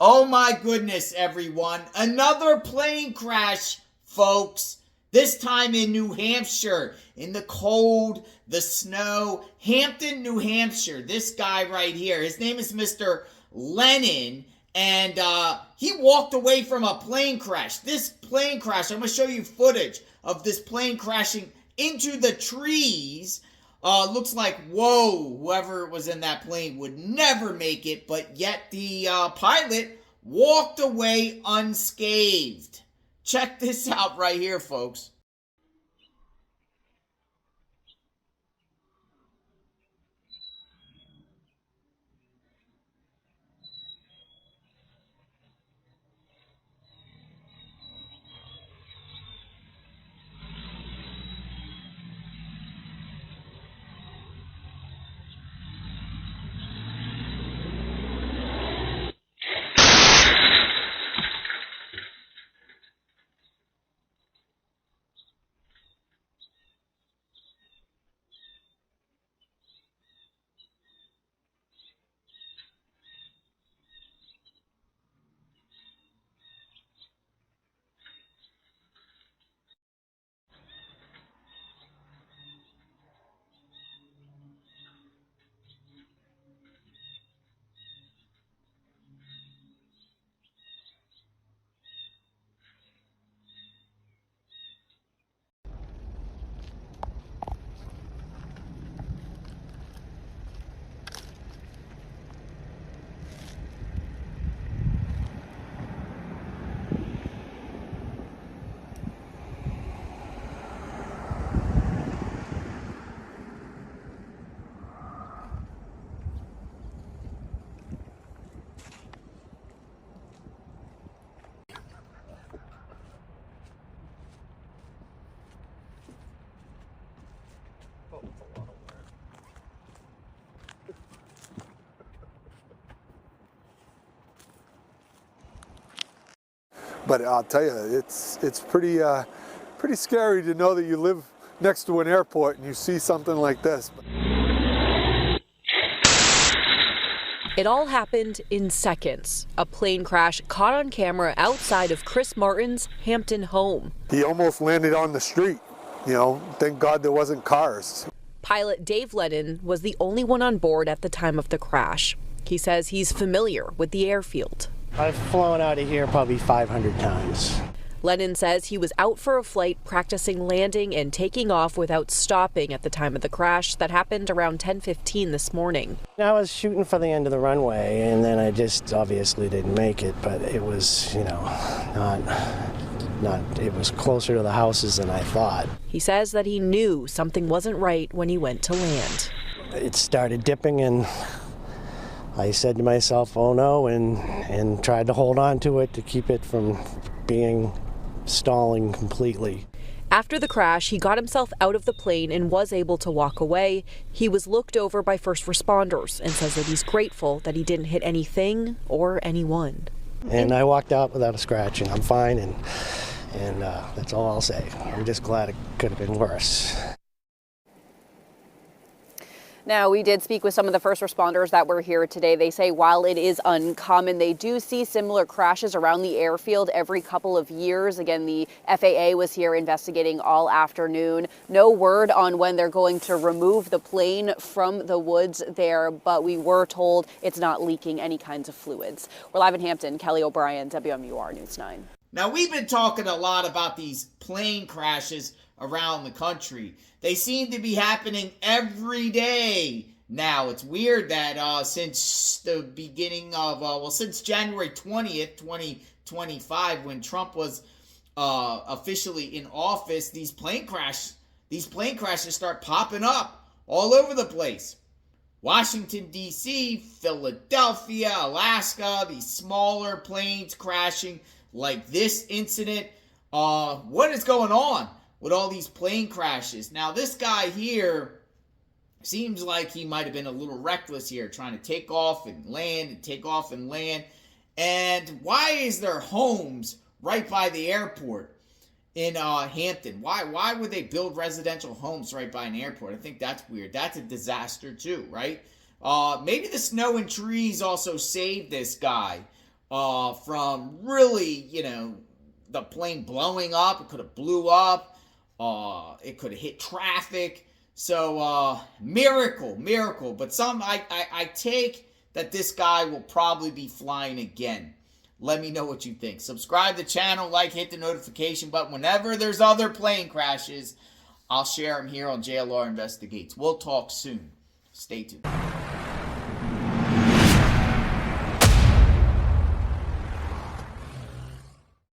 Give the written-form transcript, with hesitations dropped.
Oh my goodness, everyone. Another plane crash, folks. This time in New Hampshire, in the cold, the snow. Hampton, New Hampshire. This guy right here, his name is Mr. Lennon, and he walked away from a plane crash. This plane crash, I'm going to show you footage of this plane crashing into the trees. Looks like, whoa, whoever was in that plane would never make it, but yet the pilot walked away unscathed. Check this out right here, folks. But I'll tell you, it's pretty scary to know that you live next to an airport and you see something like this. It all happened in seconds. A plane crash caught on camera outside of Chris Martin's Hampton home. He almost landed on the street. You know, thank God there wasn't cars. Pilot Dave Lennon was the only one on board at the time of the crash. He says he's familiar with the airfield. I've flown out of here probably 500 times. Lennon says he was out for a flight practicing landing and taking off without stopping at the time of the crash that happened around 10:15 this morning. I was shooting for the end of the runway and then I just obviously didn't make it, but it was, you know, it was closer to the houses than I thought. He says that he knew something wasn't right when he went to land. It started dipping and I said to myself, oh no, and tried to hold on to it to keep it from stalling completely. After the crash, he got himself out of the plane and was able to walk away. He was looked over by first responders and says that he's grateful that he didn't hit anything or anyone. And I walked out without a scratch, and I'm fine, and that's all I'll say. I'm just glad it could have been worse. Now, we did speak with some of the first responders that were here today. They say while it is uncommon, they do see similar crashes around the airfield every couple of years. Again, the FAA was here investigating all afternoon. No word on when they're going to remove the plane from the woods there, but we were told it's not leaking any kinds of fluids. We're live in Hampton. Kelly O'Brien, WMUR News 9. Now, we've been talking a lot about these plane crashes around the country. They seem to be happening every day now. It's weird that since the beginning of, since January 20th, 2025, when Trump was officially in office, these plane crashes start popping up all over the place. Washington, D.C., Philadelphia, Alaska, these smaller planes crashing like this incident. What is going on with all these plane crashes? Now, this guy here seems like he might have been a little reckless here, trying to take off and land and take off and land. And why is there homes right by the airport in Hampton? Why would they build residential homes right by an airport? I think that's weird. That's a disaster too, right? Maybe the snow and trees also saved this guy. from really, the plane blowing up. It could have blew up. It could have hit traffic. So, miracle. But I take that this guy will probably be flying again. Let me know what you think. Subscribe to the channel, hit the notification button. Whenever there's other plane crashes, I'll share them here on JLR Investigates. We'll talk soon. Stay tuned.